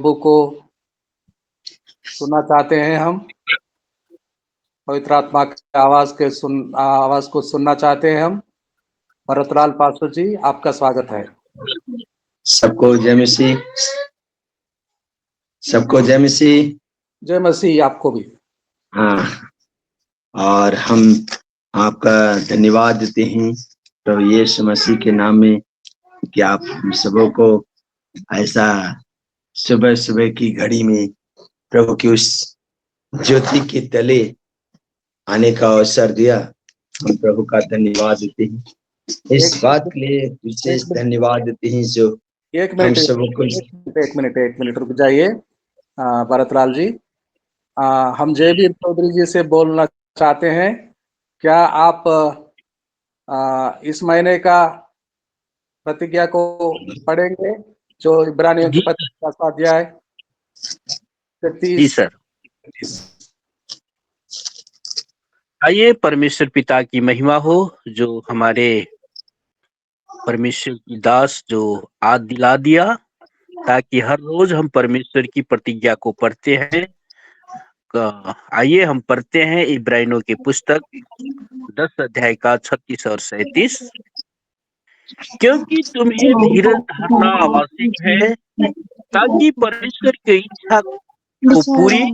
प्रभु को सुनना चाहते हैं। हम पवित्र आत्मा के आवाज को सुनना चाहते हैं। हम भरतलाल पास्टर जी, आपका स्वागत है। सबको जय मसीह, सबको जय मसीह। जय मसीह आपको भी। हाँ, और हम आपका धन्यवाद देते हैं प्रभु यीशु मसीह के नाम में कि आप हम सबों को ऐसा सुबह सुबह की घड़ी में प्रभु की उस ज्योति के तले आने का अवसर दिया। हम प्रभु का धन्यवाद देते हैं, इस बात के लिए विशेष धन्यवाद देते हैं जो हम सबों को। एक मिनट रुक जाइए भरतलाल जी। हम जयवीर चौधरी जी से बोलना चाहते हैं। क्या आप इस महीने का प्रतिज्ञा को पढ़ेंगे जो इब्रानियों के पत्र का स्वाध्याय 30। आइए परमेश्वर पिता की महिमा हो जो हमारे परमेश्वर की दास जो आज दिला दिया, ताकि हर रोज हम परमेश्वर की प्रतिज्ञा को पढ़ते हैं। आइए हम पढ़ते हैं इब्रानियों की पुस्तक 10 अध्याय का 36 और 37। क्योंकि तुम्हें धीरज धरना आवश्यक है ताकि परमेश्वर की इच्छा को पूरी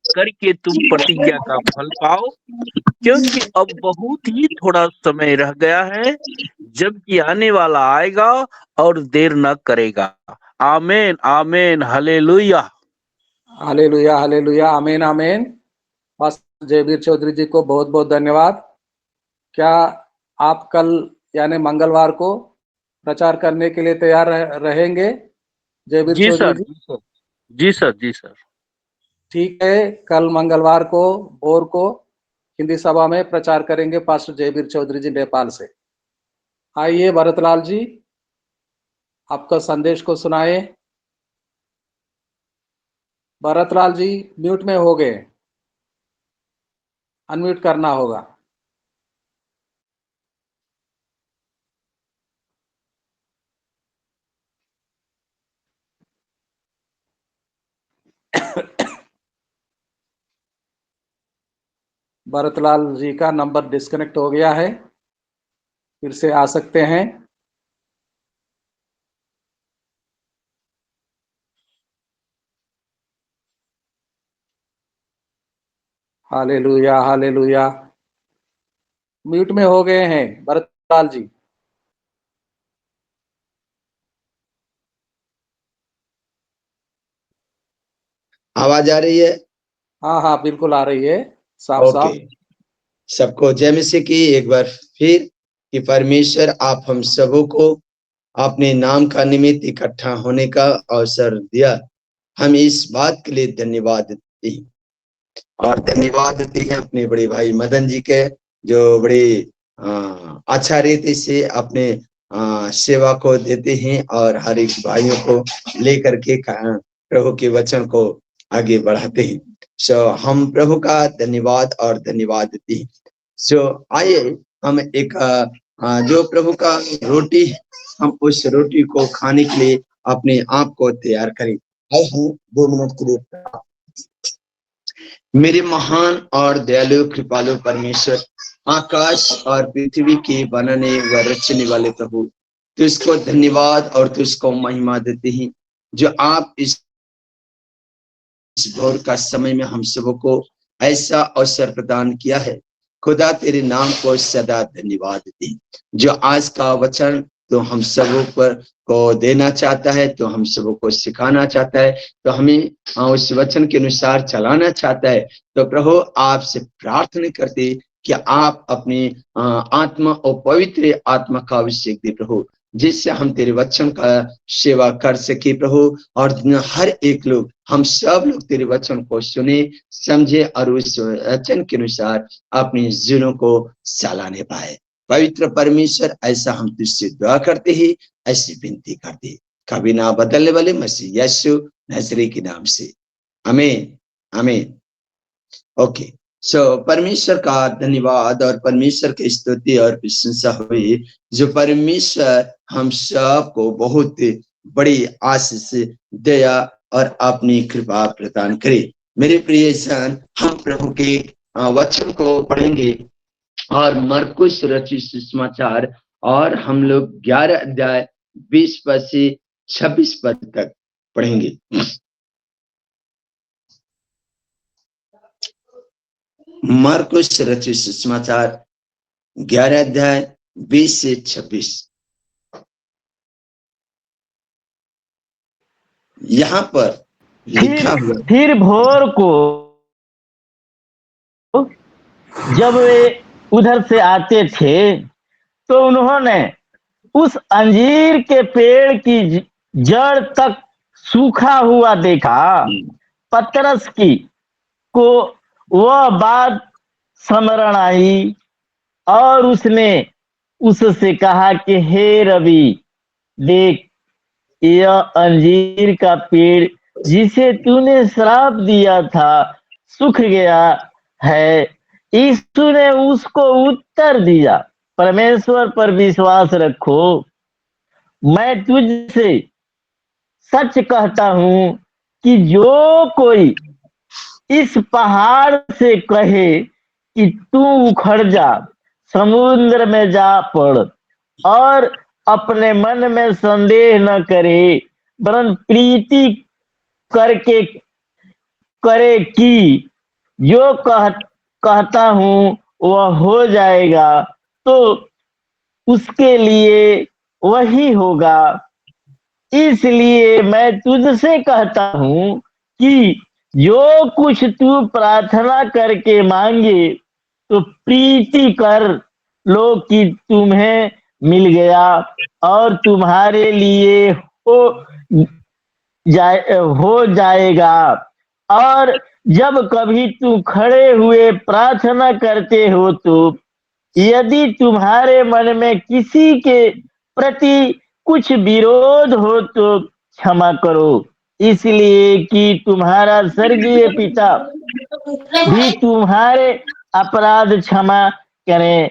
करके तुम प्रतिज्ञा का फल पाओ, क्योंकि अब बहुत ही थोड़ा समय रह गया है जबकि आने वाला आएगा और देर न करेगा। आमीन आमीन, हालेलुया हालेलुया हालेलुया, आमीन आमीन। पास्टर जयवीर चौधरी जी को बहुत बहुत धन्यवाद। क्या आप कल यानी मंगलवार को प्रचार करने के लिए तैयार रहेंगे जयवीर चौधरी जी? जी सर। ठीक है, कल मंगलवार को भोर को हिंदी सभा में प्रचार करेंगे पास्टर जयवीर चौधरी जी नेपाल से। आइए भरतलाल जी, आपका संदेश को सुनाए। भरतलाल जी म्यूट में हो गए, अनम्यूट करना होगा। भरतलाल जी का नंबर डिस्कनेक्ट हो गया है, फिर से आ सकते हैं। हालेलुया हालेलुया, म्यूट में हो गए हैं भरतलाल जी। आवाज आ रही है? हाँ बिल्कुल आ रही है, साफ ओके। सबको जय मसीह की एक बार फिर कि परमेश्वर आप हम सबों को अपने नाम का निमित्त इकट्ठा होने का अवसर दिया। हम इस बात के लिए धन्यवाद देते हैं, और धन्यवाद देते हैं अपने बड़े भाई मदन जी के, जो बड़ी अच्छा रीति से अपने सेवा को देते हैं और हर एक भाइयों को लेकर के प्रभु के वचन को आगे बढ़ाते हैं। सो हम प्रभु का धन्यवाद और धन्यवाद देते हैं। सो आइए हम एक जो प्रभु का रोटी, हम उस रोटी को खाने के लिए अपने आप को तैयार करें। आइए हम 2 मिनट के लिए। मेरे महान और दयालु कृपालु परमेश्वर, आकाश और पृथ्वी के बनाने व रचने वाले प्रभु, तुझको धन्यवाद और तुझको महिमा देते हैं जो आप इस भोर का समय में हम सबों को ऐसा अवसर प्रदान किया है। खुदा तेरे नाम को सदा धन्यवाद देते हैं जो आज का वचन तो हम सबों पर को देना चाहता है, तो हम सबों को सिखाना चाहता है, तो हमें उस वचन के अनुसार चलाना चाहता है। तो प्रभु आपसे प्रार्थना करते कि आप अपनी आत्मा और पवित्र आत्मा का अभिषेक दे प्रभु, जिससे हम तेरे वचन का सेवा कर सके प्रभु, और हर एक लोग, हम सब लोग तेरे वचन को सुने समझे और उस वचन के अनुसार अपने जीवनों को चलाने पाए। पवित्र परमेश्वर, ऐसा हम तुझसे दुआ करते हैं, ऐसी विनती करते हैं, कभी ना बदलने वाले मसीह यीशु नजरी के नाम से, आमीन आमीन। ओके, सो परमेश्वर का धन्यवाद और परमेश्वर की स्तुति और प्रशंसा हुई जो परमेश्वर हम सब को बहुत बड़ी आशीष, दया और अपनी कृपा प्रदान करे। मेरे प्रिय जन, हम प्रभु के वचन को पढ़ेंगे और मरकुस रचित सुसमाचार, और हम लोग 11 अध्याय 20 पद से 26 पद तक पढ़ेंगे। मरकुस रचित सुसमाचार 11 अध्याय 20 से 26। यहाँ पर लिखा हुआ, फिर भोर को जब वे उधर से आते थे तो उन्होंने उस अंजीर के पेड़ की जड़ तक सूखा हुआ देखा। पतरस की को वह बात स्मरण आई और उसने उससे कहा कि हे रबी, देख, यह अंजीर का पेड़ जिसे तूने श्राप दिया था सूख गया है। यीशु ने उसको उत्तर दिया, परमेश्वर पर विश्वास रखो। मैं तुझसे सच कहता हूं कि जो कोई इस पहाड़ से कहे कि तू उखड़ जा, समुद्र में जा पड़, और अपने मन में संदेह न करे, वरन प्रीति करके करे कि जो कहता हूं वह हो जाएगा, तो उसके लिए वही होगा। इसलिए मैं तुझसे कहता हूं कि जो कुछ तू प्रार्थना करके मांगे तो प्रीति कर लो कि तुम्हें मिल गया और तुम्हारे लिए हो जाएगा। और जब कभी तुम खड़े हुए प्रार्थना करते हो तो यदि तुम्हारे मन में किसी के प्रति कुछ विरोध हो तो क्षमा करो, इसलिए कि तुम्हारा स्वर्गीय पिता भी तुम्हारे अपराध क्षमा करें।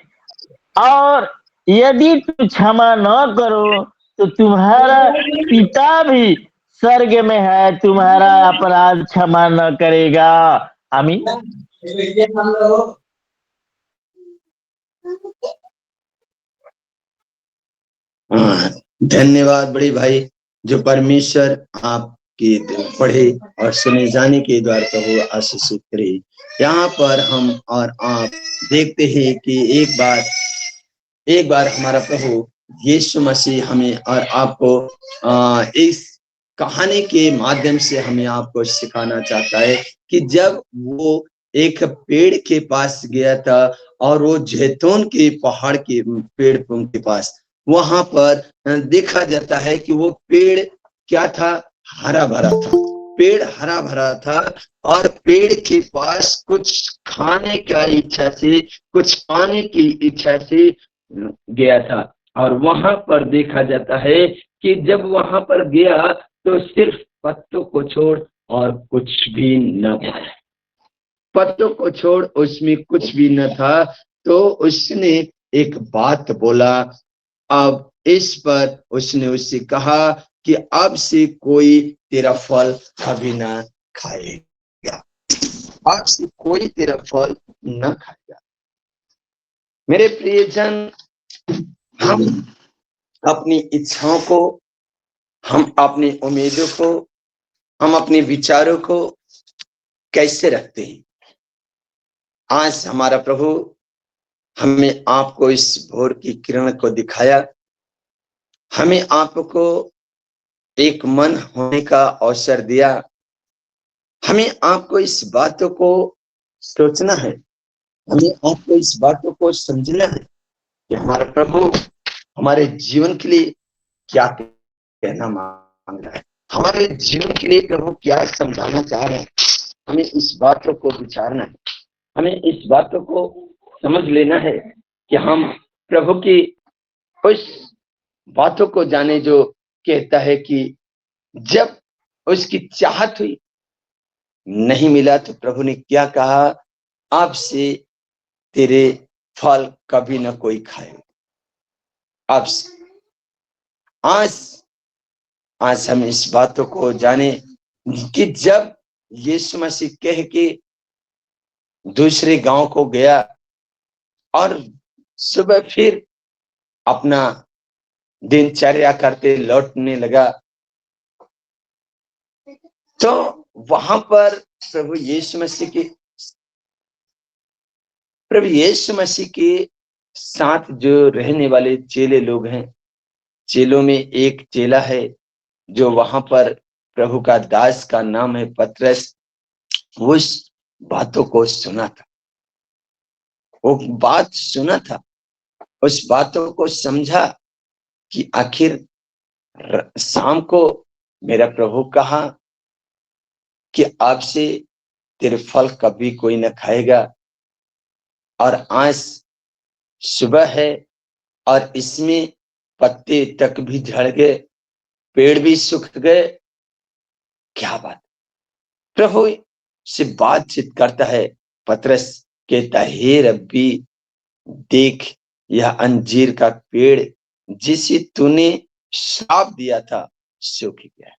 और यदि तुम क्षमा न करो तो तुम्हारा पिता भी स्वर्ग में है तुम्हारा अपराध क्षमा न करेगा। आमीन। धन्यवाद बड़े भाई, जो परमेश्वर आपके पढ़े और सुने जाने के द्वारा प्रभु आशीषित करे। यहाँ पर हम और आप देखते हैं कि एक बार हमारा प्रभु यीशु मसीह हमें और आपको इस कहानी के माध्यम से हमें आपको सिखाना चाहता है कि जब वो एक पेड़ के पास गया था और वो जैतून के पहाड़ के पेड़ के पास, वहां पर देखा जाता है कि वो पेड़ क्या था, हरा भरा था। पेड़ हरा भरा था और पेड़ के पास कुछ खाने का इच्छा से, कुछ पाने की इच्छा से गया था। और वहां पर देखा जाता है कि जब वहां पर गया तो सिर्फ पत्तों को छोड़ और कुछ भी न था। पत्तों को छोड़ उसमें कुछ भी न था। तो उसने एक बात बोला। अब इस पर उसने उससे कहा कि अब से कोई तेरा फल कभी ना खाएगा, अब से कोई तेरा फल न खाएगा। मेरे प्रियजन, हम अपनी इच्छाओं को, हम अपनी उम्मीदों को, हम अपने विचारों को कैसे रखते हैं? आज हमारा प्रभु हमें आपको इस भोर की किरण को दिखाया, हमें आपको एक मन होने का अवसर दिया। हमें आपको इस बातों को सोचना है, हमें आपको इस बातों को समझना है कि हमारा प्रभु हमारे जीवन के लिए क्या कहना मांग रहा है, हमारे जीवन के लिए प्रभु क्या समझाना चाह रहे हैं। हमें इस बातों को विचारना है, हमें इस बातों को समझ लेना है कि हम प्रभु की उस बातों को जाने जो कहता है कि जब उसकी चाहत हुई, नहीं मिला तो प्रभु ने क्या कहा, अब से तेरे फल कभी ना कोई खाएगा। अब से आज हम इस बातों को जाने कि जब यीशु मसीह कह के दूसरे गांव को गया और सुबह फिर अपना दिनचर्या करते लौटने लगा, तो वहां पर प्रभु यीशु मसीह के साथ जो रहने वाले चेले लोग हैं, चेलों में एक चेला है जो वहां पर प्रभु का दास का नाम है पतरस, उस बातों को सुना था, वो बात सुना था, उस बातों को समझा कि आखिर शाम को मेरा प्रभु कहा कि आपसे तेरे फल कभी कोई न खाएगा, और आज सुबह है और इसमें पत्ते तक भी झड़ गए, पेड़ भी सूख गए, क्या बात। प्रभु से बातचीत करता है, पतरस कहता है, हे रब्बी देख, यह अंजीर का पेड़ जिसे तूने श्राप दिया था सूख गया।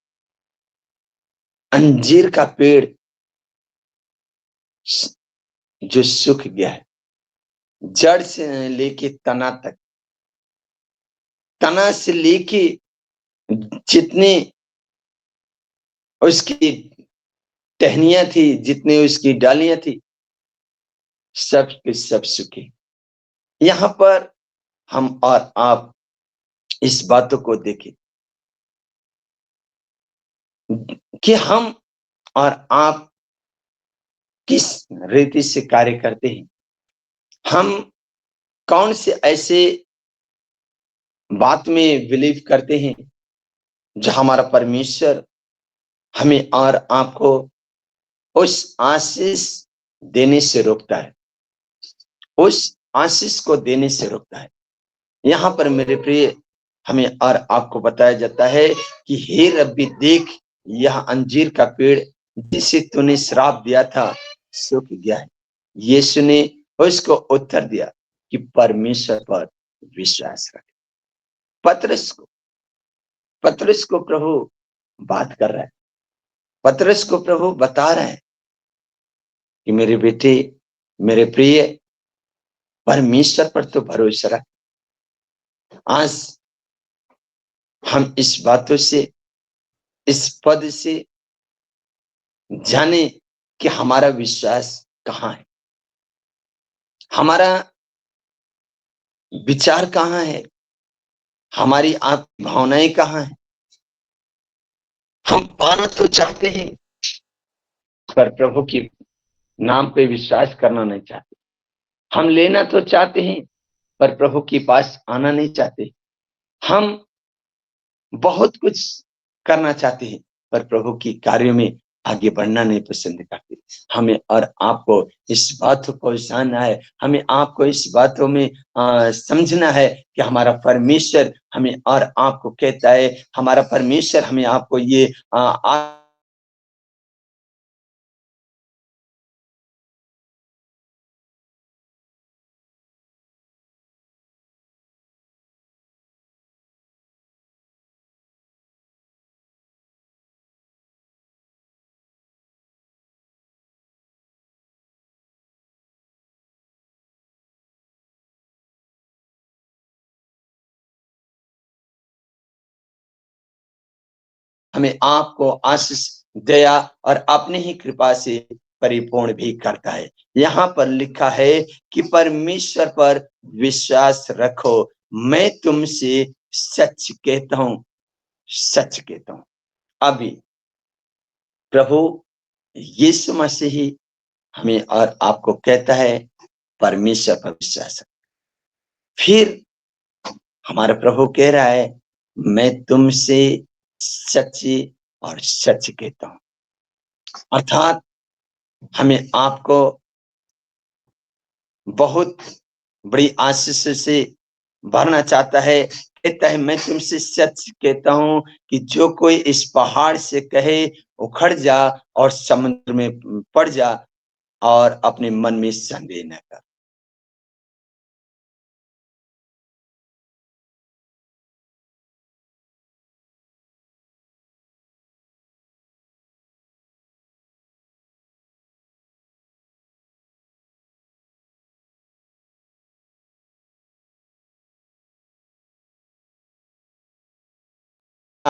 अंजीर का पेड़ जो सूख गया है, जड़ से लेके तना तक, तना से लेके जितने उसकी टहनियां थी, जितने उसकी डालियां थी, सब के सब सूखे। यहां पर हम और आप इस बातों को देखें कि हम और आप किस रीति से कार्य करते हैं, हम कौन से ऐसे बात में बिलीव करते हैं जो हमारा परमेश्वर हमें और आपको उस आशीष देने से रोकता है, उस आशीष को देने से रोकता है। यहां पर मेरे प्रिय हमें और आपको बताया जाता है कि हे रब्बी देख, यह अंजीर का पेड़ जिसे तूने श्राप दिया था सूख गया है। यीशु ने उसको उत्तर दिया कि परमेश्वर पर विश्वास रख। पतरस को प्रभु बात कर रहा है, पतरस को प्रभु बता रहा है कि मेरे बेटे, मेरे प्रिय, परमेश्वर पर तो भरोसा रख। आज हम इस बातों से, इस पद से जाने कि हमारा विश्वास कहाँ है, हमारा विचार कहाँ है, हमारी आप भावनाएं कहाँ है। हम पाना तो चाहते हैं पर प्रभु के नाम पे विश्वास करना नहीं चाहते। हम लेना तो चाहते हैं पर प्रभु के पास आना नहीं चाहते। हम बहुत कुछ करना चाहते हैं पर प्रभु की कार्यों में आगे बढ़ना नहीं पसंद करते। हमें और आपको इस बातों को जानना है, हमें आपको इस बातों में समझना है कि हमारा परमेश्वर हमें और आपको कहता है, हमारा परमेश्वर हमें आपको ये हमें आपको आशीष, दया और अपनी ही कृपा से परिपूर्ण भी करता है। यहाँ पर लिखा है कि परमेश्वर पर विश्वास रखो, मैं तुमसे सच कहता हूं, सच कहता हूं। अभी प्रभु यीशु मसीह ही हमें और आपको कहता है परमेश्वर पर विश्वास रखो। फिर हमारा प्रभु कह रहा है, मैं तुमसे सच्ची और सच कहता हूं। अर्थात हमें आपको बहुत बड़ी आशीष से भरना चाहता है। कहता है, मैं तुमसे सच कहता हूं कि जो कोई इस पहाड़ से कहे उखड़ जा और समुद्र में पड़ जा, और अपने मन में संदेह न कर।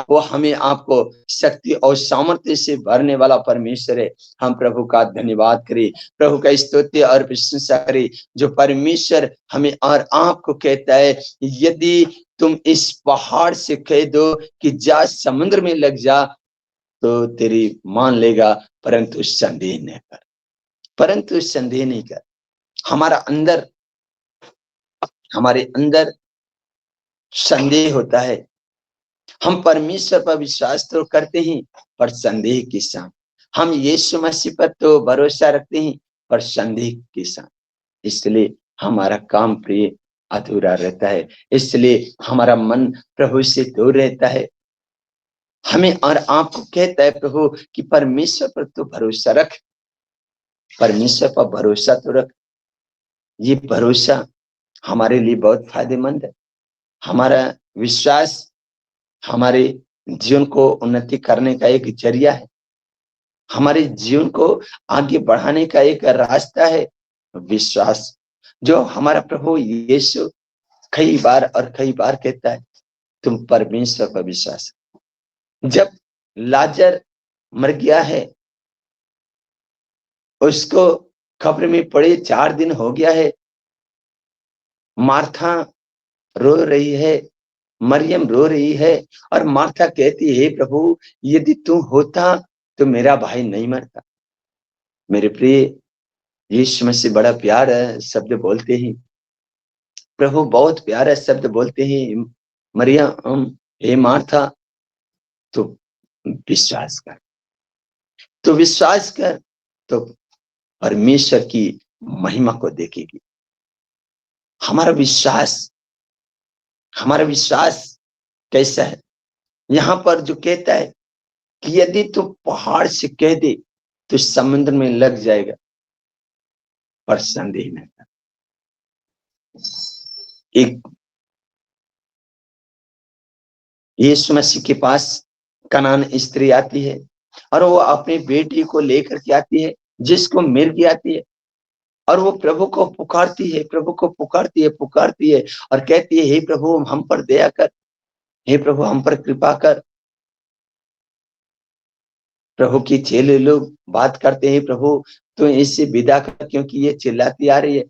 वो हमें आपको शक्ति और सामर्थ्य से भरने वाला परमेश्वर है। हम प्रभु का धन्यवाद करें, प्रभु का स्तुति और प्रशंसा करें, जो परमेश्वर हमें और आपको कहता है, यदि तुम इस पहाड़ से कह दो कि जा समुद्र में लग जा, तो तेरी मान लेगा, परंतु संदेह नहीं कर, परंतु संदेह नहीं कर। हमारे अंदर संदेह होता है। हम परमेश्वर पर विश्वास तो करते हैं, पर संदेह के साथ। हम यीशु मसीह पर तो भरोसा रखते हैं, पर संदेह के साथ। इसलिए हमारा काम प्रिय अधूरा रहता है, इसलिए हमारा मन प्रभु से दूर रहता है। हमें और आपको कहता है प्रभु कि परमेश्वर पर तो भरोसा रख, परमेश्वर पर भरोसा तो रख। ये भरोसा हमारे लिए बहुत फायदेमंद है। हमारा विश्वास हमारे जीवन को उन्नति करने का एक जरिया है, हमारे जीवन को आगे बढ़ाने का एक रास्ता है विश्वास, जो हमारा प्रभु यीशु कई बार कहता है, तुम परमेश्वर पर विश्वास। जब लाजर मर गया है, उसको कब्र में पड़े 4 दिन हो गया है, मार्था रो रही है, मरियम रो रही है, और मार्था कहती है, प्रभु यदि तू होता तो मेरा भाई नहीं मरता। मेरे प्रिय, यीशु मसीह बड़ा प्यार शब्द बोलते हैं, प्रभु बहुत प्यारा शब्द बोलते हैं, मरियम हे मार्था, तो विश्वास कर, तो विश्वास कर, तो परमेश्वर की महिमा को देखेगी। हमारा विश्वास कैसा है? यहां पर जो कहता है कि यदि तू पहाड़ से कह दे तो समुद्र में लग जाएगा, पर संदेह नहीं कर। एक यीशु मसीह के पास कनान स्त्री आती है, और वो अपनी बेटी को लेकर के आती है, जिसको मिर्गी आती है, और वो प्रभु को पुकारती है, प्रभु को पुकारती है और कहती है, हे प्रभु हम पर दया कर, हे प्रभु हम पर कृपा कर। प्रभु की चेले लोग बात करते हैं, प्रभु तो इससे विदा कर, क्योंकि ये चिल्लाती आ रही है।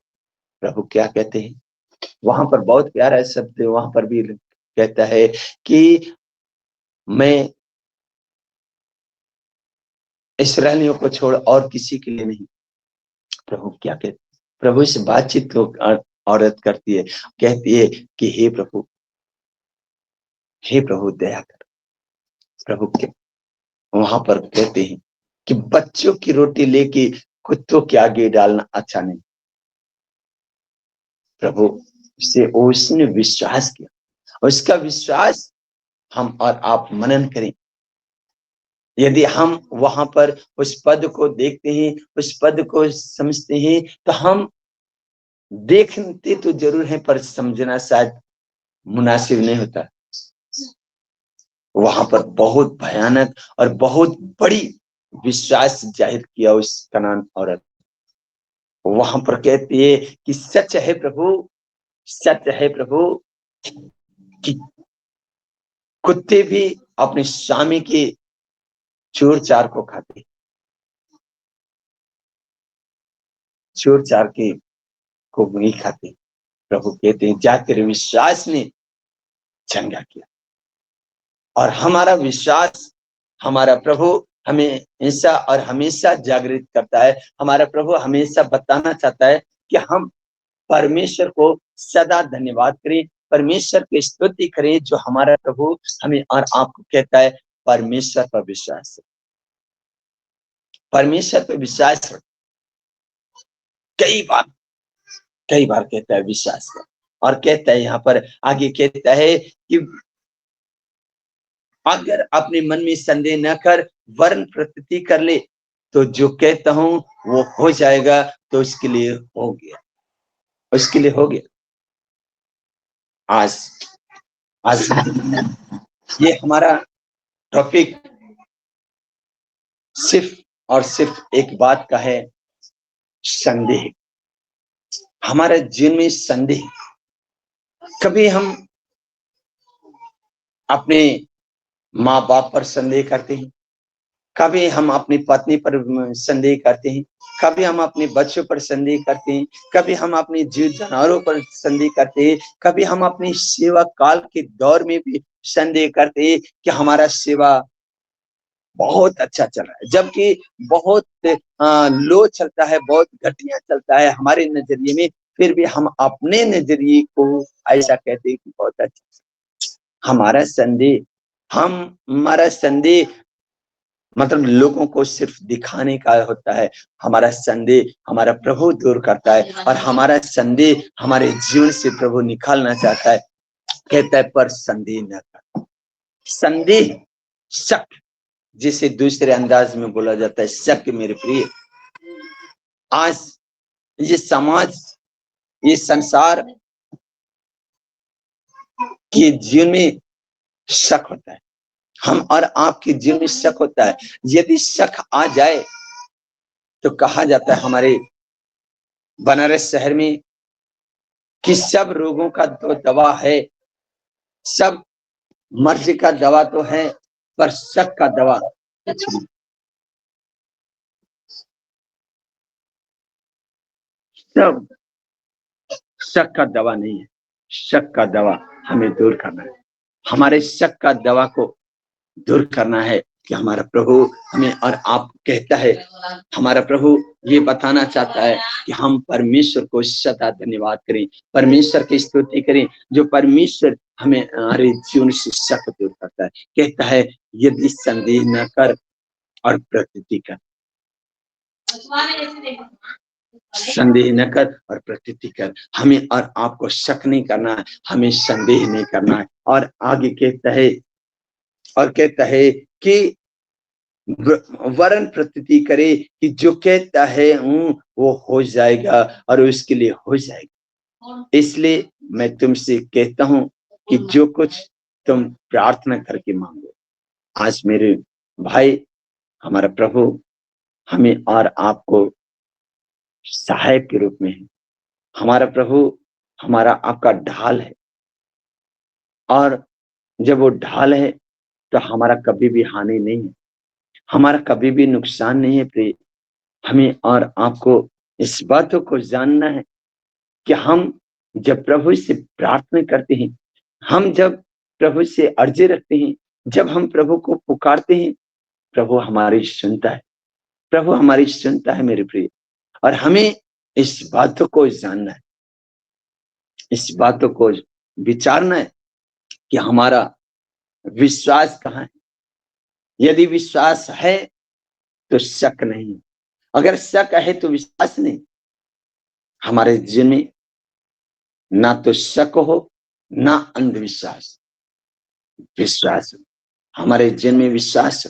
प्रभु क्या कहते हैं? वहां पर बहुत प्यारा शब्द वहां पर भी कहता है कि मैं इस्राएलियों को छोड़ और किसी के लिए नहीं। प्रभु क्या कहते? प्रभु से बातचीत को औरत करती है, कहती है कि हे प्रभु दया कर। प्रभु के वहां पर कहते हैं कि बच्चों की रोटी लेके कुत्तों के आगे डालना अच्छा नहीं। प्रभु से उसने विश्वास किया, उसका विश्वास हम और आप मनन करें। यदि हम वहां पर उस पद को देखते हैं, उस पद को समझते हैं, तो हम देखते तो जरूर है, पर समझना शायद मुनासिब नहीं होता। वहां पर बहुत भयानक और बहुत बड़ी विश्वास जाहिर किया उस कनान औरत। वहां पर कहती है कि सच है प्रभु कि कुत्ते भी अपने स्वामी के चोर चार को खाते, चोर चार के को नहीं खाते। प्रभु कहते हैं, जा तेरे विश्वास ने चंगा किया। और हमारा विश्वास, हमारा प्रभु हमें ऐसा और हमेशा जागृत करता है। हमारा प्रभु हमेशा बताना चाहता है कि हम परमेश्वर को सदा धन्यवाद करें, परमेश्वर की स्तुति करें, जो हमारा प्रभु हमें और आपको कहता है, परमेश्वर पर विश्वास है, परमेश्वर पर विश्वास है। कई बार कहता है विश्वास कर, और कहता है यहाँ पर आगे कहता है कि अगर अपने मन में संदेह न कर, वरन प्रतीति कर ले, तो जो कहता हूं वो हो जाएगा, तो उसके लिए हो गया, उसके लिए हो गया। आज ये हमारा टॉपिक सिर्फ और सिर्फ एक बात का है, संदेह। हमारे जीवन में संदेह, कभी हम अपने माँ बाप पर संदेह करते हैं, कभी हम अपनी पत्नी पर संदेह करते हैं, कभी हम अपने बच्चों पर संदेह करते हैं, कभी हम अपने जीव जानवरों पर संदेह करते हैं, कभी हम अपनी सेवा काल के दौर में भी संदेह करते हैं कि हमारा सेवा बहुत अच्छा चल रहा है, जबकि बहुत लो चलता है, बहुत घटिया चलता है हमारे नजरिए में, फिर भी हम अपने नजरिए को ऐसा कहते हैं कि बहुत अच्छा। हमारा संदेह मतलब लोगों को सिर्फ दिखाने का होता है। हमारा संदेह हमारा प्रभु दूर करता है, और हमारा संदेह हमारे जीवन से प्रभु निकालना चाहता है। कहता है पर संदेह न कर। संदेह, शक, जिसे दूसरे अंदाज में बोला जाता है शक। मेरे प्रिय, आज ये समाज, ये संसार के जीवन में शक होता है, हम और आपके जीवन में शक होता है। यदि शक आ जाए तो कहा जाता है हमारे बनारस शहर में कि सब रोगों का तो दवा है, सब मर्ज का दवा तो है, पर शक का दवा कुछ नहीं। सब शक का दवा नहीं है। शक का दवा हमें दूर करना है। हमारे शक का दवा को दूर करना है कि हमारा प्रभु हमें और आप कहता है, हमारा प्रभु ये बताना चाहता है कि हम परमेश्वर को सदा धन्यवाद करें, परमेश्वर की स्तुति करें, जो परमेश्वर हमें हमारे जीवन से शक दूर करता है। कहता है यदि संदेह न कर और प्रतीति कर, संदेह न कर और प्रतीति कर। हमें और आपको शक नहीं करना है, हमें संदेह नहीं करना है। और आगे कहता है कि वरन प्रतीति करे कि जो कहता है वो हो जाएगा और उसके लिए हो जाएगा। इसलिए मैं तुमसे कहता हूं कि जो कुछ तुम प्रार्थना करके मांगो। आज मेरे भाई, हमारा प्रभु हमें और आपको सहायक के रूप में है। हमारा प्रभु हमारा आपका ढाल है, और जब वो ढाल है तो हमारा कभी भी हानि नहीं है, हमारा कभी भी नुकसान नहीं है। प्रिय, हमें और आपको इस बातों को जानना है कि हम जब प्रभु से प्रार्थना करते हैं, हम जब प्रभु से अर्जी रखते हैं, जब हम प्रभु को पुकारते हैं, प्रभु हमारी सुनता है, प्रभु हमारी सुनता है मेरे प्रिय। और हमें इस बातों को जानना है, इस बातों को विचारना है कि हमारा विश्वास कहाँ है। यदि विश्वास है तो शक नहीं, अगर शक है तो विश्वास नहीं। हमारे जीवन में ना तो शक हो ना अंधविश्वास, विश्वास हमारे जीवन में विश्वास,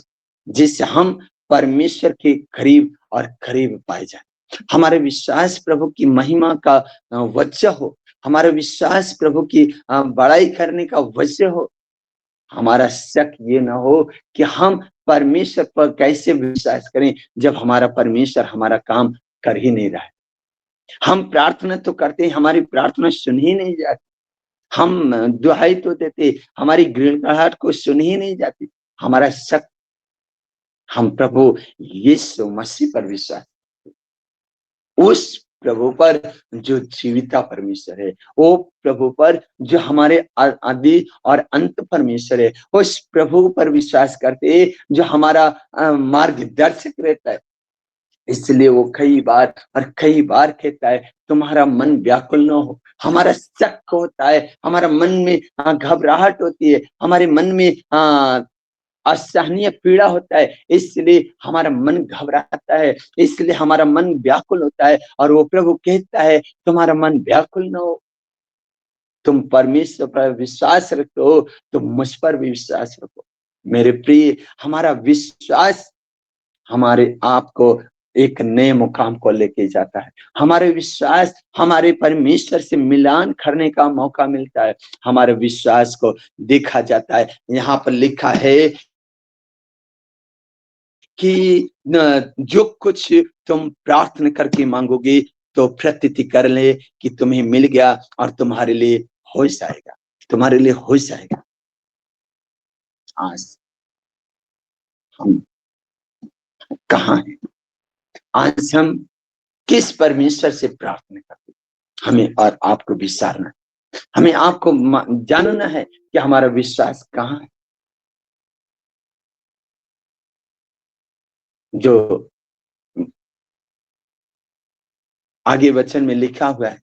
जिससे हम परमेश्वर के करीब और करीब पाए जाए। हमारे विश्वास प्रभु की महिमा का वजह हो, हमारा विश्वास प्रभु की बड़ाई करने का वजह हो। हमारा शक ये ना हो कि हम परमेश्वर पर कैसे विश्वास करें जब हमारा परमेश्वर हमारा काम कर ही नहीं रहा है। हम प्रार्थना तो करते हैं, हमारी प्रार्थना सुन ही नहीं जाती। हम दुहाई तो देते, हमारी गिड़गिड़ाहट को सुन ही नहीं जाती। हमारा शक, हम प्रभु यीशु मसीह पर विश्वास, उस प्रभु पर जो जीविता परमेश्वर है, वो प्रभु पर जो हमारे आदि और अंत परमेश्वर है, उस प्रभु पर विश्वास करते जो हमारा मार्गदर्शक रहता है। इसलिए वो कई बार कहता है तुम्हारा मन व्याकुल न हो। हमारा शक होता है, हमारा मन में घबराहट होती है, हमारे मन में असहनीय पीड़ा होता है, इसलिए हमारा मन घबराता है, इसलिए हमारा मन व्याकुल होता है। और वो प्रभु कहता है तुम्हारा मन व्याकुल न हो, तुम परमेश्वर पर विश्वास रखो तो मुझ पर भी विश्वास रखो। मेरे प्रिय, हमारा विश्वास हमारे आप को एक नए मुकाम को लेके जाता है। हमारे विश्वास हमारे परमेश्वर से मिलान करने का मौका मिलता है, हमारे विश्वास को देखा जाता है। यहाँ पर लिखा है कि जो कुछ तुम प्रार्थना करके मांगोगे तो प्रतीति कर ले कि तुम्हें मिल गया और तुम्हारे लिए हो जाएगा, तुम्हारे लिए हो जाएगा। आज हम कहाँ हैं? आज हम किस परमेश्वर से प्रार्थना करते हैं? हमें और आपको विचारना, हमें आपको जानना है कि हमारा विश्वास कहाँ है। जो आगे वचन में लिखा हुआ है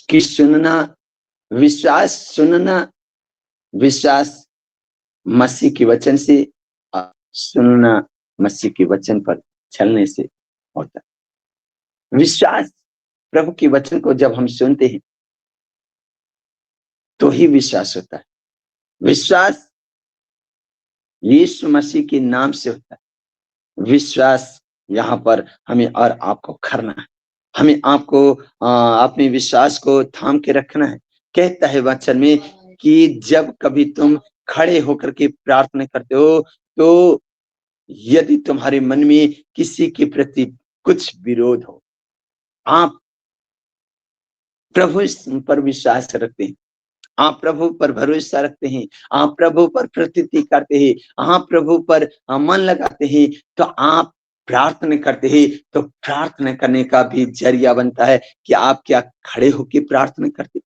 कि सुनना, विश्वास मसीह के वचन से, और सुनना मसीह के वचन पर चलने से होता है। विश्वास प्रभु के वचन को जब हम सुनते हैं तो ही विश्वास होता है। विश्वास यीशु मसीह के नाम से होता है। विश्वास यहाँ पर हमें और आपको करना है। हमें आपको अपने विश्वास को थाम के रखना है। कहता है वचन में कि जब कभी तुम खड़े होकर के प्रार्थना करते हो तो यदि तुम्हारे मन में किसी के प्रति कुछ विरोध हो, आप प्रभु पर विश्वास रखते हैं, आप प्रभु पर भरोसा रखते हैं, आप प्रभु पर प्रतीति करते हैं, आप प्रभु पर मन लगाते हैं, तो आप प्रार्थना करते हैं। तो प्रार्थना करने का भी जरिया बनता है कि आप क्या खड़े होकर प्रार्थना करते,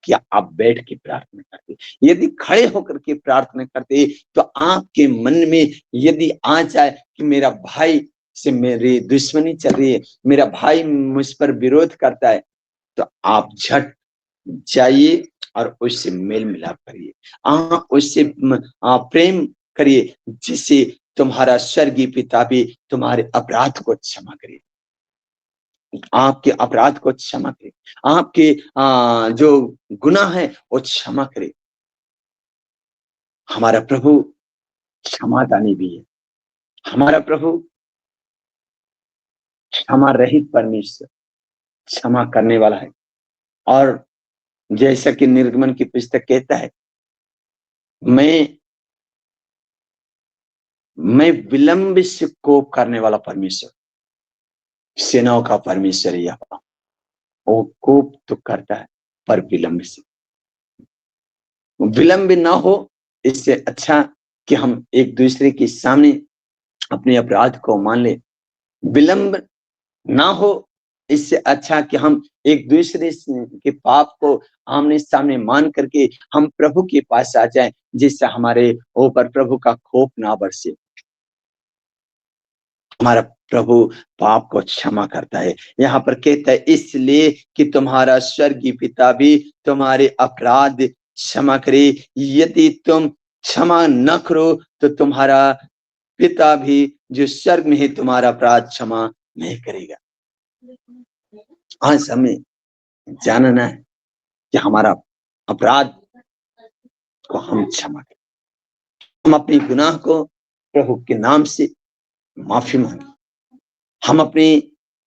क्या आप बैठ के प्रार्थना करते। यदि खड़े होकर के प्रार्थना करते तो आपके मन में यदि आ जाए कि मेरा भाई से मेरी दुश्मनी चल रही है, मेरा भाई मुझ पर विरोध करता है, तो आप झट जाइए और उससे मेल मिलाप करिए, आप उससे प्रेम करिए, जिससे तुम्हारा स्वर्गीय पिता भी तुम्हारे अपराध को क्षमा करे, आपके अपराध को क्षमा करे, आपके जो गुनाह है वो क्षमा करे। हमारा प्रभु क्षमादानी भी है। हमारा प्रभु क्षमा रहित परमेश्वर, क्षमा करने वाला है। और जैसा कि निर्गमन की पुस्तक कहता है, मैं विलंब से कोप करने वाला परमेश्वर, सेनाओं का परमेश्वर है यहोवा। वो कोप तो करता है पर विलंब से। विलंब ना हो, इससे अच्छा कि हम एक दूसरे के सामने अपने अपराध को मान ले। विलंब ना हो, इससे अच्छा कि हम एक दूसरे के पाप को आमने सामने मान करके हम प्रभु के पास आ जाएं, जिससे हमारे ऊपर प्रभु का कोप ना बरसे। हमारा प्रभु पाप को क्षमा करता है। यहाँ पर कहता है इसलिए कि तुम्हारा स्वर्गीय पिता भी तुम्हारे अपराध क्षमा करे। यदि तुम क्षमा न करो तो तुम्हारा पिता भी जो स्वर्ग में है तुम्हारा अपराध क्षमा नहीं करेगा। आज हमें जानना है कि हमारा अपराध को हम क्षमा करें, हम अपने गुनाह को प्रभु के नाम से माफी मांगे, हम अपने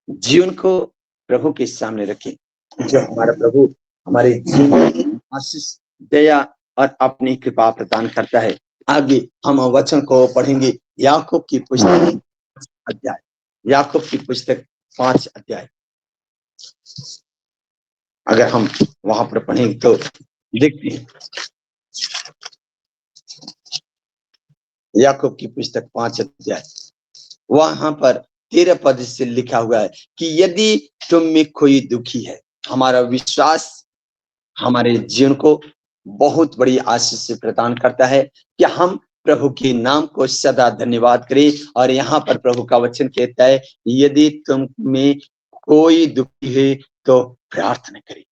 जीवन को प्रभु के सामने रखें, जो हमारा प्रभु हमारे जीवन में आशीष, दया और अपनी कृपा प्रदान करता है। आगे हम वचन को पढ़ेंगे, याकूब की पुस्तक अध्याय, याकूब की पुस्तक 5 अध्याय। अगर हम वहां पर पढ़ेंगे तो देखते हैं, याकूब की पुस्तक 5 अध्याय, वहां पर 13 पद से लिखा हुआ है कि यदि तुम में कोई दुखी है, हमारा विश्वास हमारे जीवन को बहुत बड़ी आशीष से प्रदान करता है कि हम प्रभु के नाम को सदा धन्यवाद करें। और यहाँ पर प्रभु का वचन कहता है यदि तुम में कोई दुखी है तो प्रार्थना करें,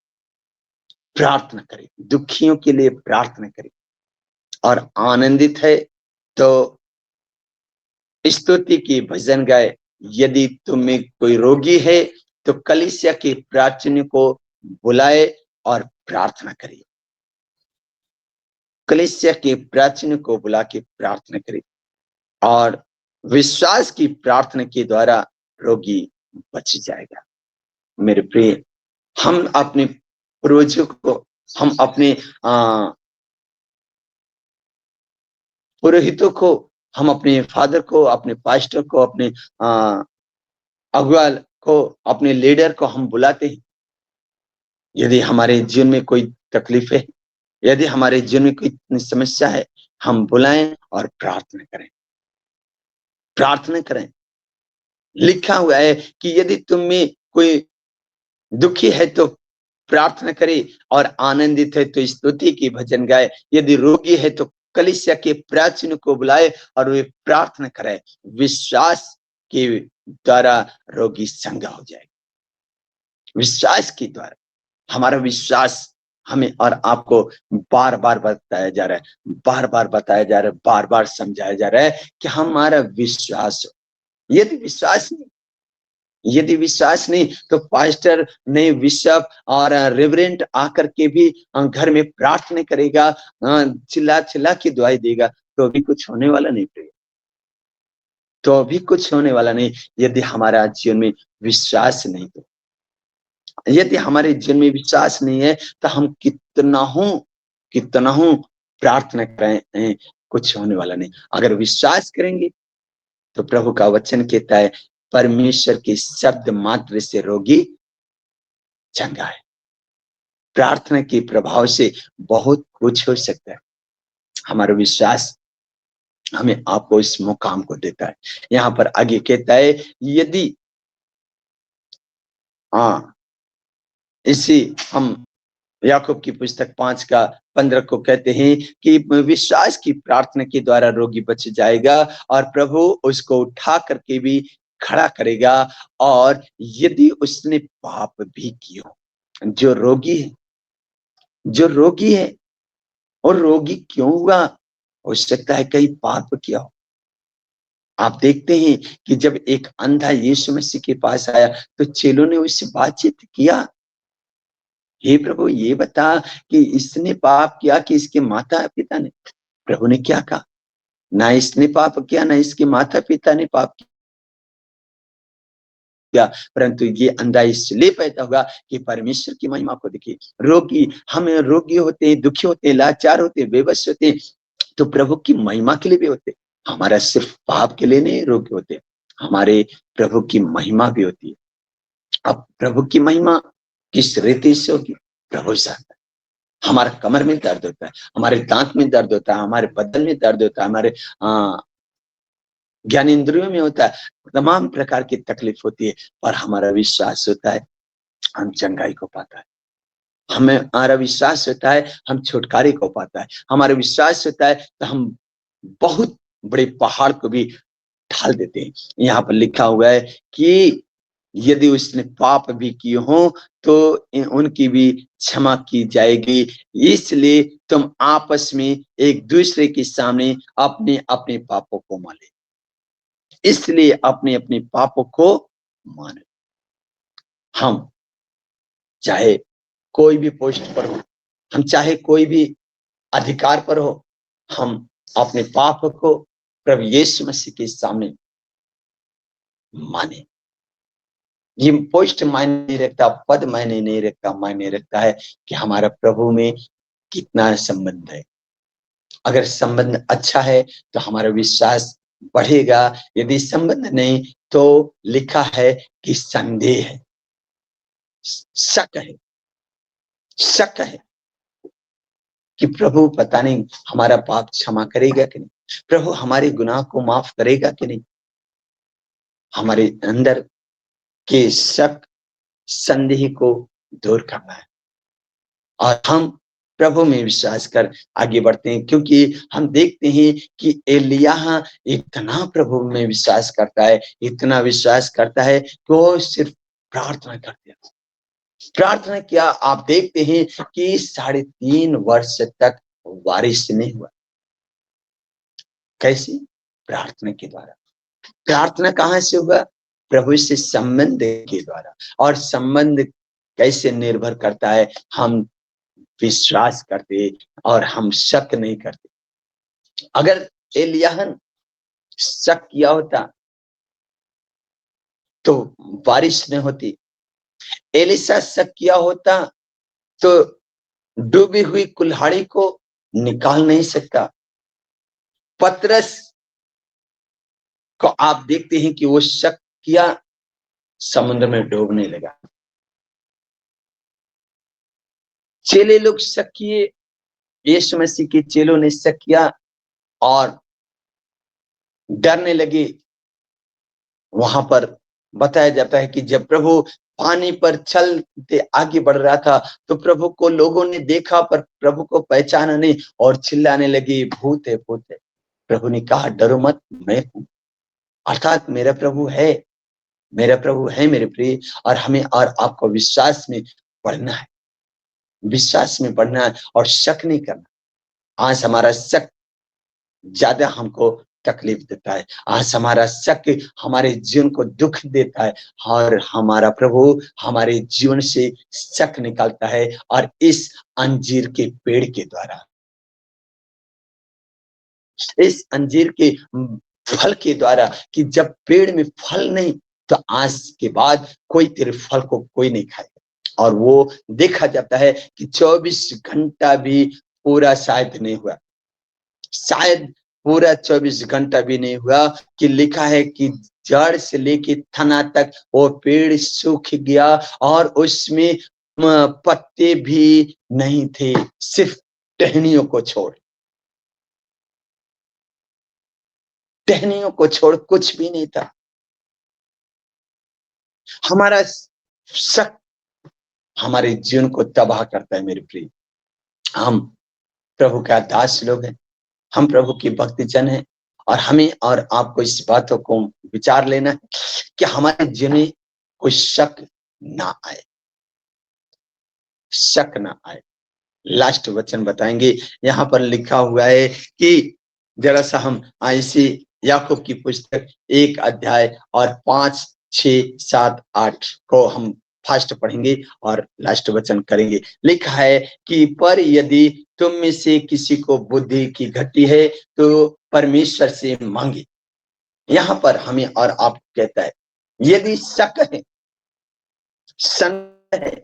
प्रार्थना करें, दुखियों के लिए प्रार्थना करें। और आनंदित है तो स्तुति की भजन गाए। यदि तुम में कोई रोगी है तो कलीसिया के प्राचीन को बुलाए और प्रार्थना करिए, कलीसिया के प्राचीन को बुला के प्रार्थना करिए, और विश्वास की प्रार्थना के द्वारा रोगी बच जाएगा। मेरे प्रिय, हम अपने पूर्वजों को, हम अपने पुरोहितों को, हम अपने फादर को, अपने पास्टर को, अपने अगुआ को, अपने लीडर को हम बुलाते हैं। यदि हमारे जीवन में कोई तकलीफ है, यदि हमारे जीवन में कोई समस्या है, हम बुलाएं और प्रार्थना करें। प्रार्थना करें। लिखा हुआ है कि यदि तुम में कोई दुखी है तो प्रार्थना करे, और आनंदित है तो स्तुति की भजन गाए। यदि रोगी है तो कलीसिया के प्राचीन को बुलाए और वे प्रार्थना करे। विश्वास के द्वारा रोगी चंगा हो जाएगा। विश्वास के द्वारा हमारा विश्वास हमें और आपको बार बार बताया जा रहा है, बार बार बताया जा रहा है, बार बार समझाया जा रहा है कि हमारा विश्वास हो। यदि विश्वास नहीं तो पास्टर ने बिशप और रेवरेंट आकर के भी घर में प्रार्थना करेगा, चिल्ला चिल्ला के दुआई देगा, तो भी कुछ होने वाला नहीं, तो भी कुछ होने वाला नहीं। यदि हमारा जीवन में विश्वास नहीं, तो यदि हमारे जीवन में विश्वास नहीं है तो हम कितना हूं प्रार्थना करें, कुछ होने वाला नहीं। अगर विश्वास करेंगे तो प्रभु का वचन कहता है परमेश्वर के शब्द मात्र से रोगी चंगा है। प्रार्थना के प्रभाव से बहुत कुछ हो सकता है। हमारा विश्वास हमें आपको इस मुकाम को देता है। यहां पर आगे कहता है यदि इसी हम याकूब की पुस्तक 5:15 को कहते हैं कि विश्वास की प्रार्थना के द्वारा रोगी बच जाएगा और प्रभु उसको उठा करके भी खड़ा करेगा। और यदि उसने पाप भी किया, जो रोगी है और रोगी क्यों हुआ, हो सकता है कहीं पाप किया हो। आप देखते हैं कि जब एक अंधा यीशु मसीह के पास आया तो चेलों ने उससे बातचीत किया, हे प्रभु ये बता कि इसने पाप किया कि इसके माता पिता ने। प्रभु ने क्या कहा, ना इसने पाप किया ना इसके माता पिता ने पाप किया, परंतु ये अंधा इसलिए पैदा होगा कि परमेश्वर की महिमा को दिखे। रोगी, हम रोगी होते हैं, दुखी होते हैं, लाचार होते हैं, बेबस होते हैं, तो प्रभु की महिमा के लिए भी होते। हमारा सिर्फ पाप के लिए नहीं रोगी होते, हमारे प्रभु की महिमा भी होती है। अब प्रभु की महिमा किस रीति से होगी, प्रभु जानता है। हमारा कमर में दर्द होता है, हमारे दांत में दर्द होता है, हमारे बदन में दर्द होता है, हमारे ज्ञानेंद्रियों में होता है, तमाम प्रकार की तकलीफ होती है, पर हमारा विश्वास होता है हम चंगाई को पाता है। हमारा विश्वास होता है हम छुटकारे को पाता है। हमारा विश्वास होता है तो हम बहुत बड़े पहाड़ को भी ढाल देते हैं। यहाँ पर लिखा हुआ है कि यदि उसने पाप भी किए हो तो उनकी भी क्षमा की जाएगी। इसलिए तुम आपस में एक दूसरे के सामने अपने अपने पापों को माने, इसलिए अपने अपने पापों को माने। हम चाहे कोई भी पोस्ट पर हो, हम चाहे कोई भी अधिकार पर हो, हम अपने पाप को प्रभु यीशु मसीह के सामने माने। ये पोस्ट मायने नहीं रखता, पद मायने नहीं रखता, मायने रखता है कि हमारा प्रभु में कितना संबंध है। अगर संबंध अच्छा है तो हमारा विश्वास बढ़ेगा, यदि संबंध नहीं तो लिखा है कि संदेह है, शक है कि प्रभु पता नहीं हमारा पाप क्षमा करेगा कि नहीं, प्रभु हमारे गुनाह को माफ करेगा कि नहीं। हमारे अंदर के शक संदेह को दूर करना है और हम प्रभु में विश्वास कर आगे बढ़ते हैं, क्योंकि हम देखते हैं कि एलिय्याह इतना प्रभु में विश्वास करता है, इतना विश्वास करता है कि वो सिर्फ प्रार्थना करते हैं। प्रार्थना किया, आप देखते हैं कि 3.5 वर्ष तक बारिश नहीं हुआ। कैसे? प्रार्थना के द्वारा। प्रार्थना कहां से हुआ? प्रभु से संबंध के द्वारा। और संबंध कैसे निर्भर करता है? हम विश्वास करते और हम शक नहीं करते। अगर एलिय्याह शक किया होता तो बारिश नहीं होती। एलीशा शक किया होता तो डूबी हुई कुल्हाड़ी को निकाल नहीं सकता। पतरस को आप देखते हैं कि वो शक किया, समुद्र में डूबने लगा। चेले लोग शक किए, यीशु मसीह के चेलों ने शक किया और डरने लगे वहां पर बताया जाता है कि जब प्रभु पानी पर चलते आगे बढ़ रहा था तो प्रभु को लोगों ने देखा पर प्रभु को पहचाना नहीं और चिल्लाने लगे, भूत है, भूत है। प्रभु ने कहा, डरो मत, मैं हूं। अर्थात मेरा प्रभु है, मेरा प्रभु है मेरे प्रिय। और हमें और आपको विश्वास में बढ़ना है, विश्वास में बढ़ना है और शक नहीं करना। आज हमारा शक ज्यादा हमको तकलीफ देता है, आज हमारा शक हमारे जीवन को दुख देता है, और हमारा प्रभु हमारे जीवन से शक निकालता है। और इस अंजीर के पेड़ के द्वारा, इस अंजीर के फल के द्वारा, कि जब पेड़ में फल नहीं तो आज के बाद कोई तेरे फल को कोई नहीं खाएगा। और वो देखा जाता है कि 24 घंटा भी पूरा शायद नहीं हुआ, शायद पूरा 24 घंटा भी नहीं हुआ कि लिखा है कि जड़ से लेके तना तक वो पेड़ सूख गया और उसमें पत्ते भी नहीं थे, सिर्फ टहनियों को छोड़, टहनियों को छोड़ कुछ भी नहीं था। हमारा शक हमारे जीवन को तबाह करता है मेरे प्रिय। हम प्रभु का दास लोग हैं, हम प्रभु की भक्ति जन हैं, और हमें और आपको इस बातों को विचार लेना है कि हमारे जीवन में कोई शक ना आए, शक ना आए। लास्ट वचन बताएंगे, यहाँ पर लिखा हुआ है कि जरा सा हम इसी याकूब की पुस्तक 1 अध्याय और 5, 6, 7, 8 को हम फास्ट पढ़ेंगे और लास्ट वचन करेंगे। लिखा है कि पर यदि तुम में से किसी को बुद्धि की घटी है तो परमेश्वर से मांगे। यहाँ पर हमें और आप कहता है, यदि शक है, संदेह है,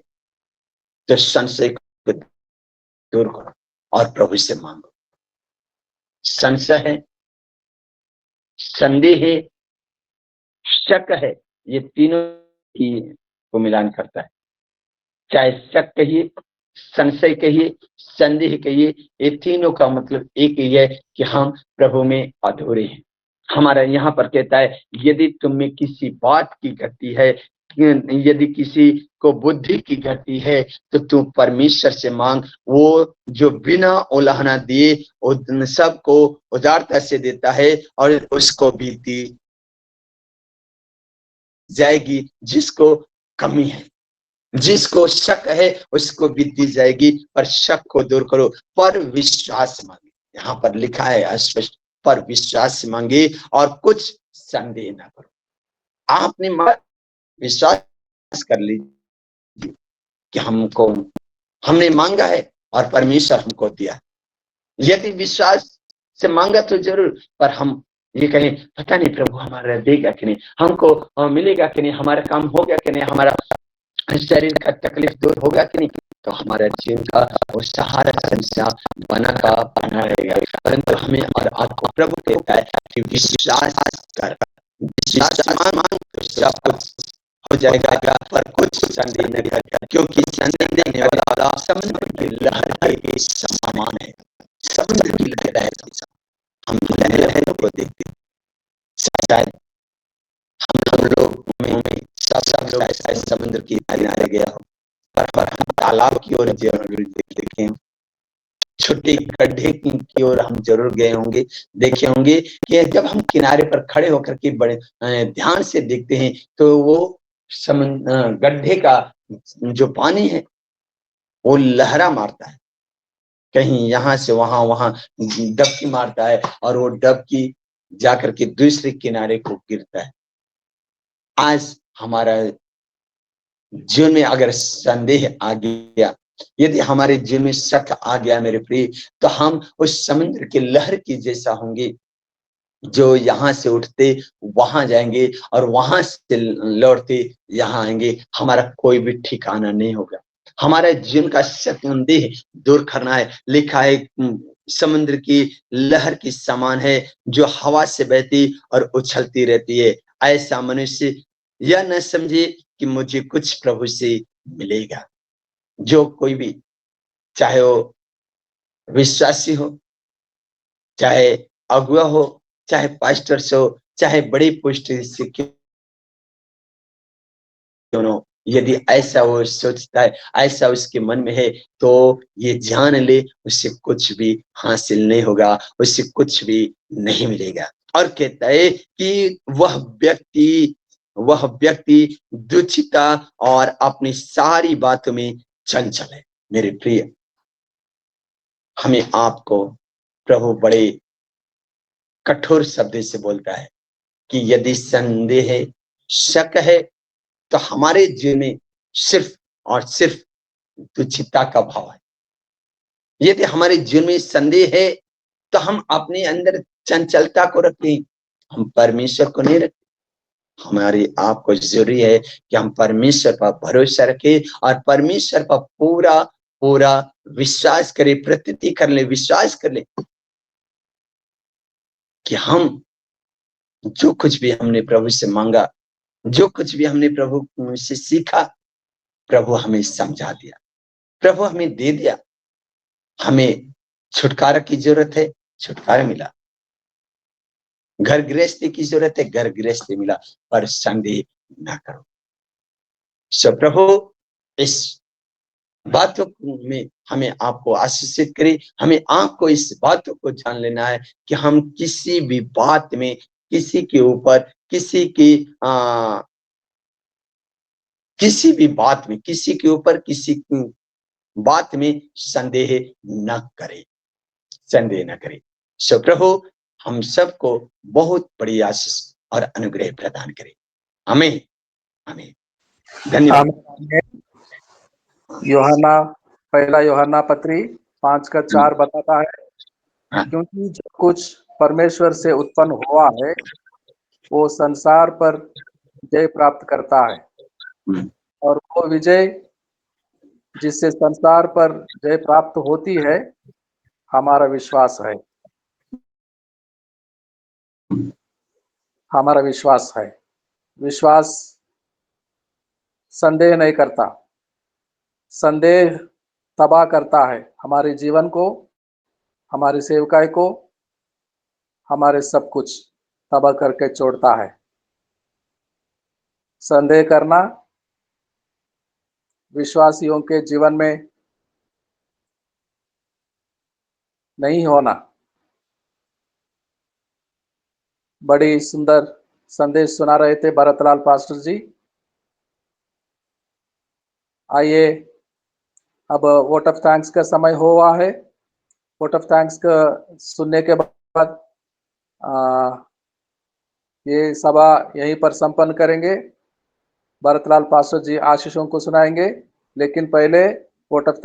तो संशय को दूर करो और प्रभु से मांगो। संशय है, संदेह है, शक है, ये तीनों की को मिलान करता है। चाहे शक कहिए, संशय कहिए, संदेह कहिए, ये तीनों का मतलब एक ही है कि हम प्रभु में अधूरे हैं। हमारा यहाँ पर कहता है, यदि तुम में किसी बात की घटी है, यदि किसी को बुद्धि की घटी है तो तू परमेश्वर से मांग, वो जो बिना उलाहना दिए उन सबको उदारता से देता है और उसको भी दी जाएगी। जिसको कमी है, जिसको शक है, उसको भी दी जाएगी, पर शक को दूर करो, पर विश्वास मांगे। यहाँ पर लिखा है स्पष्ट, पर विश्वास मांगे और कुछ संदेह ना करो। आपने विश्वास कर लीजिए कि हमने मांगा है और परमेश्वर हमको दिया। यदि विश्वास से मांगा तो जरूर, पर हम ये कहें पता नहीं प्रभु हमारा देगा कि नहीं, हमको मिलेगा कि नहीं, हमारा काम हो गया कि नहीं, हमारा शरीर का तकलीफ दूर होगा कि नहीं, तो हमारा जीवन का वो सहारा संसार बना रहेगा। परंतु हमें और आपको प्रभु कहता है कि विश्वास कर, विश्वास मांग तो सब कुछ हो जाएगा, पर कुछ संदेह न कर, क्योंकि संदेह देने वाला समुद्र की लहर के समान है। समुद्र की लहर हम लहरों को देखते, शायद हम लोग में सब लोग शायद समुद्र की किनारे गया हो, पर हम तालाब की ओर जरूर देखे, छोटे गड्ढे की ओर हम जरूर गए होंगे, देखे होंगे कि जब हम किनारे पर खड़े होकर के बड़े ध्यान से देखते हैं तो वो गड्ढे का जो पानी है वो लहरा मारता है, कहीं यहाँ से वहां, वहां डबकी मारता है और वो डबकी जाकर के दूसरे किनारे को गिरता है। आज हमारा जीवन में अगर संदेह आ गया, यदि हमारे जीवन में शक आ गया मेरे प्रिय, तो हम उस समुद्र के लहर की जैसा होंगे, जो यहाँ से उठते वहां जाएंगे और वहां से लौटते यहाँ आएंगे। हमारा कोई भी ठिकाना नहीं होगा। हमारे जीवन का संदेह दूर करना है। लिखा है समुद्र की लहर की समान है, जो हवा से बहती और उछलती रहती है। ऐसा मनुष्य यह न समझे कि मुझे कुछ प्रभु से मिलेगा। जो कोई भी, चाहे वो विश्वासी हो, चाहे अगुआ हो, चाहे पास्टर्स हो, चाहे बड़ी पोस्ट से क्यों न हो। यदि ऐसा वो सोचता है, ऐसा उसके मन में है, तो ये जान ले उससे कुछ भी हासिल नहीं होगा, उससे कुछ भी नहीं मिलेगा। और कहता है कि वह व्यक्ति दुचिता और अपनी सारी बातों में चंचल है। मेरे प्रिय, हमें आपको प्रभु बड़े कठोर शब्द से बोलता है कि यदि संदेह है, शक है, तो हमारे जीवन में सिर्फ और सिर्फ तुच्छता का भाव है। यदि हमारे जीवन में संदेह है, तो हम अपने अंदर चंचलता को रखते हैं, हम परमेश्वर को नहीं रखते। हमारी आपको जरूरी है कि हम परमेश्वर पर भरोसा रखें और परमेश्वर पर पूरा पूरा विश्वास करें, प्रतीति कर ले, विश्वास कर ले कि हम जो कुछ भी हमने प्रभु से मांगा, जो कुछ भी हमने प्रभु से सीखा, प्रभु हमें समझा दिया, प्रभु हमें दे दिया। हमें छुटकारा की जरूरत है, छुटकारा मिला। घर गृहस्थी की जरूरत है, घर गृहस्थी मिला। पर संदेह ना करो। सो प्रभु इस बातों में हमें आपको आशीषित करे। हमें आपको इस बातों को जान लेना है कि हम किसी भी बात में, किसी के ऊपर, किसी भी बात में, किसी के ऊपर, किसी की बात में संदेह न करें, संदेह न करें। सो प्रभु हम सबको बहुत बड़ी आशीष और अनुग्रह प्रदान करे। आमीन, आमीन। धन्यवाद। पहला यूहन्ना पत्री 5:4 बताता है, क्योंकि जो कुछ परमेश्वर से उत्पन्न हुआ है वो संसार पर विजय प्राप्त करता है, और वो विजय जिससे संसार पर जय प्राप्त होती है हमारा विश्वास है। हमारा विश्वास है। विश्वास संदेह नहीं करता। संदेह तबाह करता है हमारे जीवन को, हमारी सेवकाई को, हमारे सब कुछ तबाह करके छोड़ता है। संदेह करना विश्वासियों के जीवन में नहीं होना। बड़ी सुंदर संदेश सुना रहे थे भरतलाल पास्टर जी। आइए अब वोट ऑफ थैंक्स का समय हुआ है। वोट ऑफ थैंक्स का सुनने के बाद ये सभा यहीं पर संपन्न करेंगे। भरतलाल पास्टर जी आशीषों को सुनाएंगे, लेकिन पहले वोट ऑफ